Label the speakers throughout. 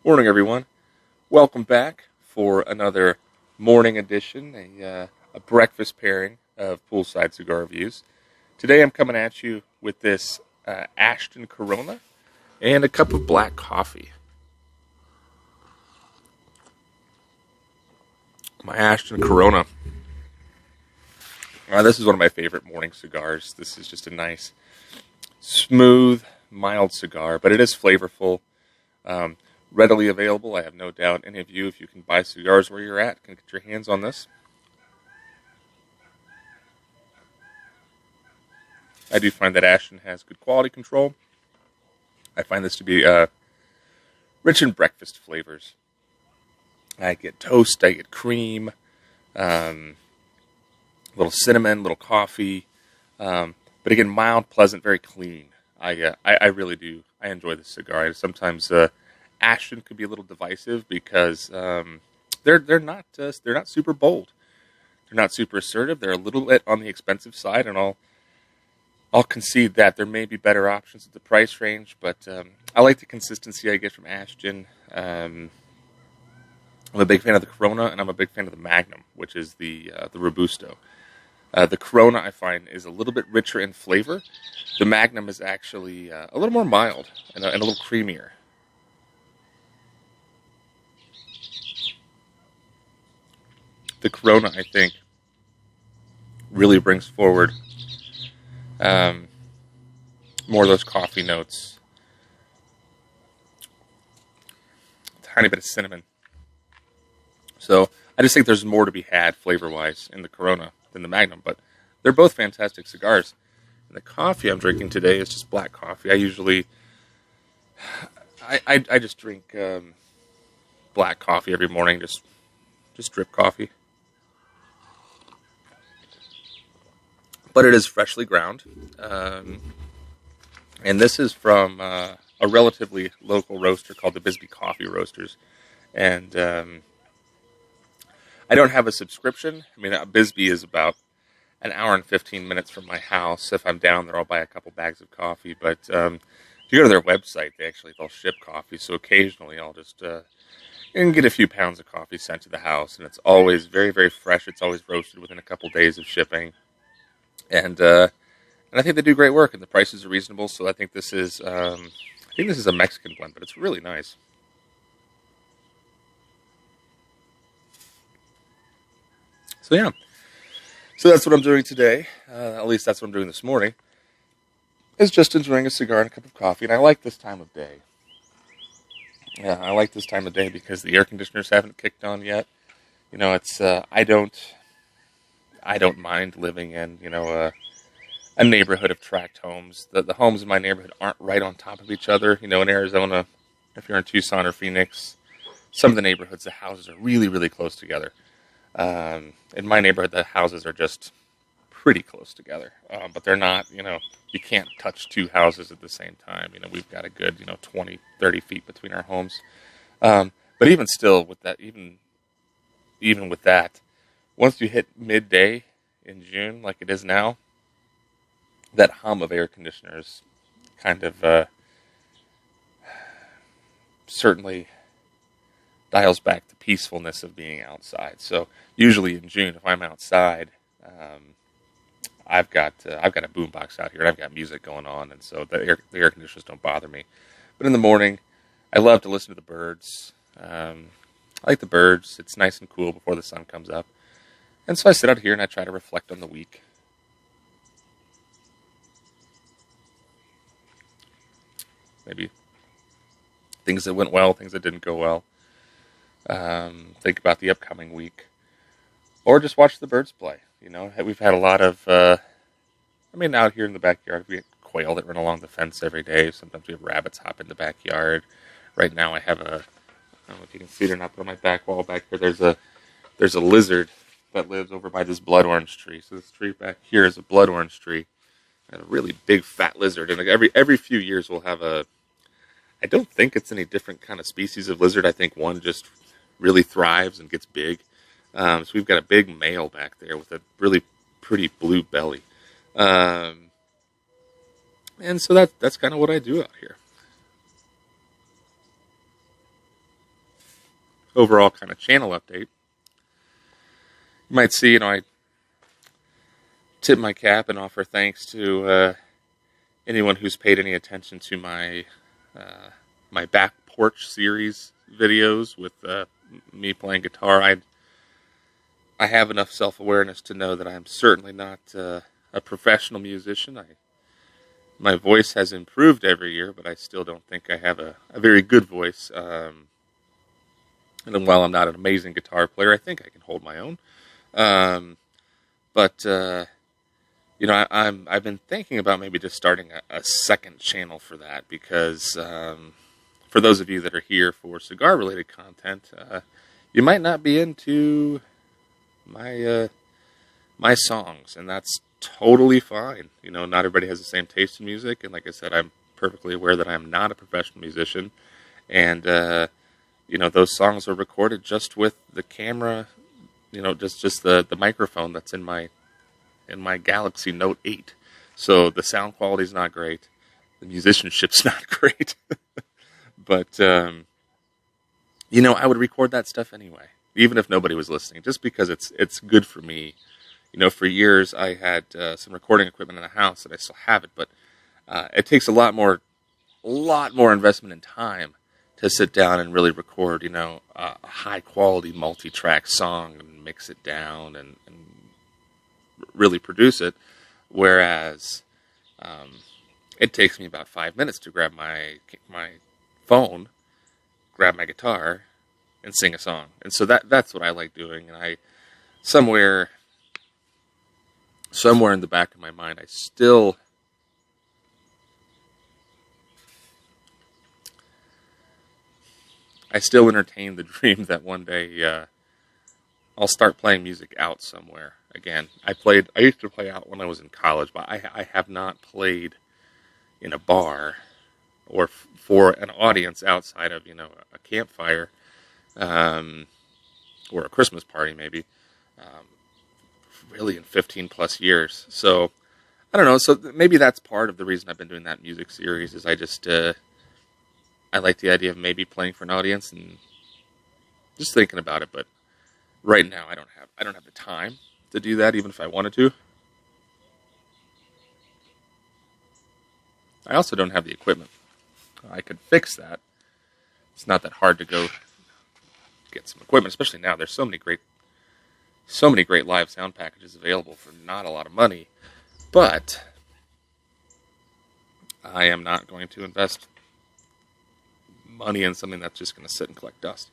Speaker 1: Morning, everyone. Welcome back for another morning edition, a breakfast pairing of Poolside Cigar Reviews. Today I'm coming at you with this Ashton Corona and a cup of black coffee. My Ashton Corona. This is one of my favorite morning cigars. This is just a nice, smooth, mild cigar, but it is flavorful. Readily available. I have no doubt any of you, if you can buy cigars where you're at, can get your hands on this. I do find that Ashton has good quality control. I find this to be rich in breakfast flavors. I get toast, I get cream, a little cinnamon, little coffee, but again, mild, pleasant, very clean. I really do. I enjoy this cigar. Sometimes Ashton could be a little divisive because they're not super bold. They're not super assertive. They're a little bit on the expensive side, and I'll concede that there may be better options at the price range. But I like the consistency I get from Ashton. I'm a big fan of the Corona, and I'm a big fan of the Magnum, which is the Robusto. The Corona, I find, is a little bit richer in flavor. The Magnum is actually a little more mild and a little creamier. The Corona, I think, really brings forward more of those coffee notes. A tiny bit of cinnamon. So I just think there's more to be had flavor-wise in the Corona than the Magnum, but they're both fantastic cigars. And the coffee I'm drinking today is just black coffee. I just drink black coffee every morning, just drip coffee. But it is freshly ground. And this is from a relatively local roaster called the Bisbee Coffee Roasters. And I don't have a subscription. I mean, Bisbee is about an hour and 15 minutes from my house. If I'm down there, I'll buy a couple bags of coffee. But if you go to their website, they'll ship coffee. So occasionally I'll just and get a few pounds of coffee sent to the house. And it's always very, very fresh. It's always roasted within a couple days of shipping. And I think they do great work, and the prices are reasonable. So I think this is a Mexican blend, but it's really nice. So yeah, so that's what I'm doing today. At least that's what I'm doing this morning. Is just enjoying a cigar and a cup of coffee, and I like this time of day. Yeah, I like this time of day because the air conditioners haven't kicked on yet. You know, it's I don't mind living in a neighborhood of tract homes. The homes in my neighborhood aren't right on top of each other. You know, in Arizona, if you're in Tucson or Phoenix, some of the neighborhoods, the houses are really, really close together. In my neighborhood, the houses are just pretty close together. But they're not, you can't touch two houses at the same time. You know, we've got a good, 20, 30 feet between our homes. But even still, with that, even with that, once you hit midday in June, like it is now, that hum of air conditioners kind of certainly dials back the peacefulness of being outside. So usually in June, if I'm outside, I've got a boombox out here, and I've got music going on, and so the air conditioners don't bother me. But in the morning, I love to listen to the birds. I like the birds. It's nice and cool before the sun comes up. And so I sit out here and I try to reflect on the week. Maybe things that went well, things that didn't go well. Think about the upcoming week. Or just watch the birds play. You know, we've had a lot of, out here in the backyard, we get quail that run along the fence every day. Sometimes we have rabbits hop in the backyard. Right now I have I don't know if you can see it or not, but on my back wall back here, there's a lizard that lives over by this blood orange tree. So this tree back here is a blood orange tree. And a really big fat lizard. And every few years we'll have I don't think it's any different kind of species of lizard. I think one just really thrives and gets big. So we've got a big male back there with a really pretty blue belly. And so that's kind of what I do out here. overall kind of channel update. You might see, I tip my cap and offer thanks to anyone who's paid any attention to my my back porch series videos with me playing guitar. I have enough self-awareness to know that I'm certainly not a professional musician. My voice has improved every year, but I still don't think I have a very good voice. And while I'm not an amazing guitar player, I think I can hold my own. But I've been thinking about maybe just starting a second channel for that, because for those of you that are here for cigar-related content, you might not be into my songs, and that's totally fine. Not everybody has the same taste in music, and like I said, I'm perfectly aware that I'm not a professional musician, and those songs are recorded just with the camera, just the microphone that's in my Galaxy Note 8. So the sound quality is not great, the musicianship's not great, but I would record that stuff anyway, even if nobody was listening, just because it's good for me. For years I had some recording equipment in the house, and I still have it, but it takes a lot more investment in time to sit down and really record, a high-quality multi-track song and mix it down and really produce it, whereas it takes me about 5 minutes to grab my phone, grab my guitar, and sing a song. And so that's what I like doing, and I somewhere in the back of my mind, I still entertain the dream that one day I'll start playing music out somewhere again. I used to play out when I was in college, but I have not played in a bar or for an audience outside of a campfire or a Christmas party maybe. Really in 15 plus years. So I don't know. So maybe that's part of the reason I've been doing that music series, is I just I like the idea of maybe playing for an audience and just thinking about it. But right now I don't have the time to do that, even if I wanted to. I also don't have the equipment. I could fix that. It's not that hard to go get some equipment, especially now. There's so many great live sound packages available for not a lot of money, but I am not going to invest money in something that's just going to sit and collect dust.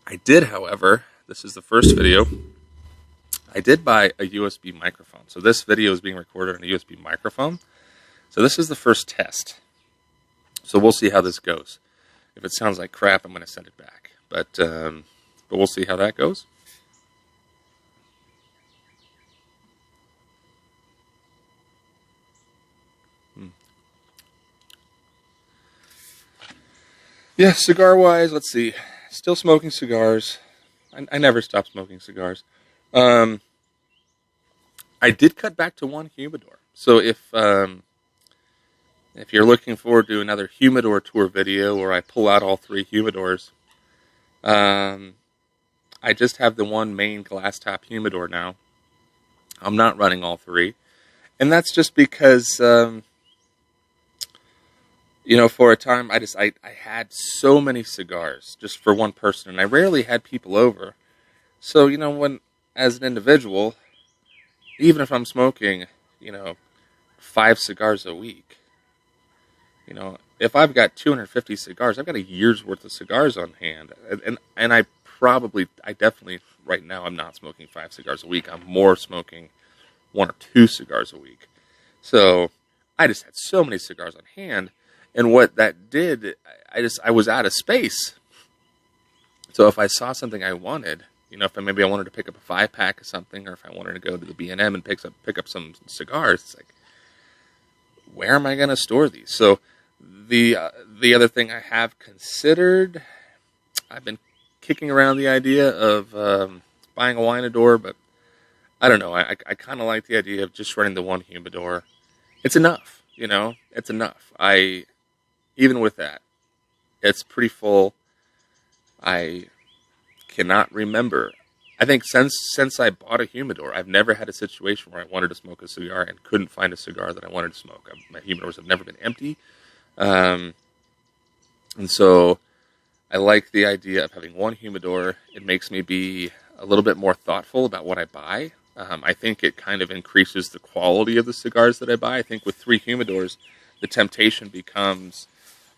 Speaker 1: I did, however, this is the first video, I did buy a USB microphone. So this video is being recorded on a USB microphone. So this is the first test. So we'll see how this goes. If it sounds like crap, I'm going to send it back. But we'll see how that goes. Yeah, cigar-wise, let's see. Still smoking cigars. I never stop smoking cigars. I did cut back to one humidor. So if you're looking forward to another humidor tour video where I pull out all 3 humidors, I just have the one main glass top humidor now. I'm not running all 3. And that's just because, for a time, I had so many cigars just for one person, and I rarely had people over. So, when, as an individual, even if I'm smoking, 5 cigars a week, if I've got 250 cigars, I've got a year's worth of cigars on hand. And I definitely, right now, I'm not smoking 5 cigars a week. I'm more smoking 1 or 2 cigars a week. So I just had so many cigars on hand. And what that did, I was out of space. So if I saw something I wanted, if maybe I wanted to pick up a 5-pack or something, or if I wanted to go to the B&M and pick up some cigars, it's like, where am I going to store these? So the other thing I have considered, I've been kicking around the idea of buying a Winador, but I don't know. I kind of like the idea of just running the one humidor. It's enough, it's enough. Even with that, It's pretty full. I cannot remember. I think since I bought a humidor, I've never had a situation where I wanted to smoke a cigar and couldn't find a cigar that I wanted to smoke. My humidors have never been empty. And so I like the idea of having one humidor. It makes me be a little bit more thoughtful about what I buy. I think it kind of increases the quality of the cigars that I buy. I think with 3 humidors, the temptation becomes,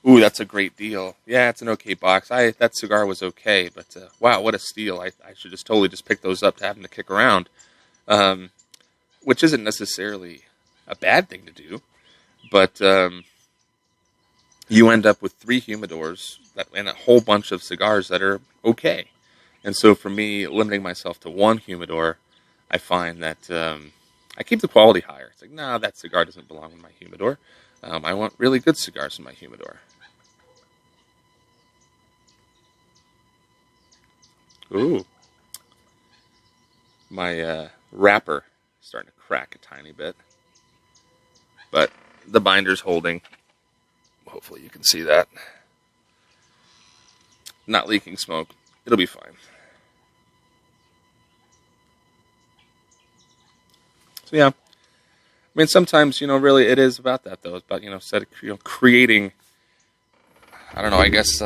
Speaker 1: ooh, that's a great deal. Yeah, it's an okay box. That cigar was okay, but wow, what a steal. I should just totally just pick those up to have them to kick around, which isn't necessarily a bad thing to do, but you end up with 3 humidors and a whole bunch of cigars that are okay. And so for me, limiting myself to 1 humidor, I find that I keep the quality higher. It's like, nah, that cigar doesn't belong in my humidor. I want really good cigars in my humidor. Ooh. My wrapper is starting to crack a tiny bit. But the binder's holding. Hopefully you can see that. Not leaking smoke. It'll be fine. So yeah. I mean, sometimes, really it is about that, though. It's about, instead of, creating, I don't know, I guess,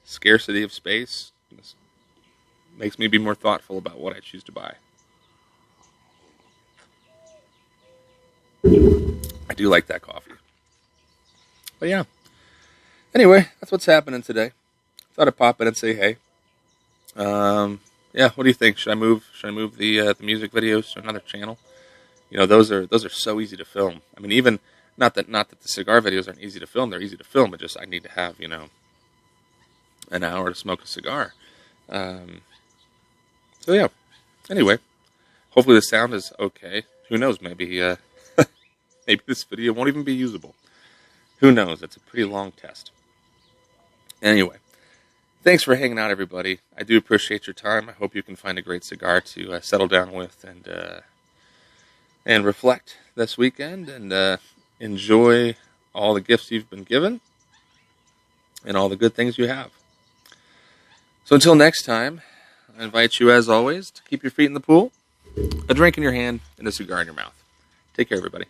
Speaker 1: scarcity of space. This makes me be more thoughtful about what I choose to buy. I do like that coffee. But yeah. Anyway, that's what's happening today. Thought I'd pop in and say hey. Yeah, what do you think? Should I move the music videos to another channel? Those are so easy to film. I mean, even not that the cigar videos aren't easy to film. They're easy to film, but just I need to have an hour to smoke a cigar. So yeah. Anyway, hopefully the sound is okay. Who knows? Maybe maybe this video won't even be usable. Who knows? It's a pretty long test. Anyway, thanks for hanging out, everybody. I do appreciate your time. I hope you can find a great cigar to settle down with and reflect this weekend and enjoy all the gifts you've been given and all the good things you have. So until next time, I invite you, as always, to keep your feet in the pool, a drink in your hand, and a cigar in your mouth. Take care, everybody.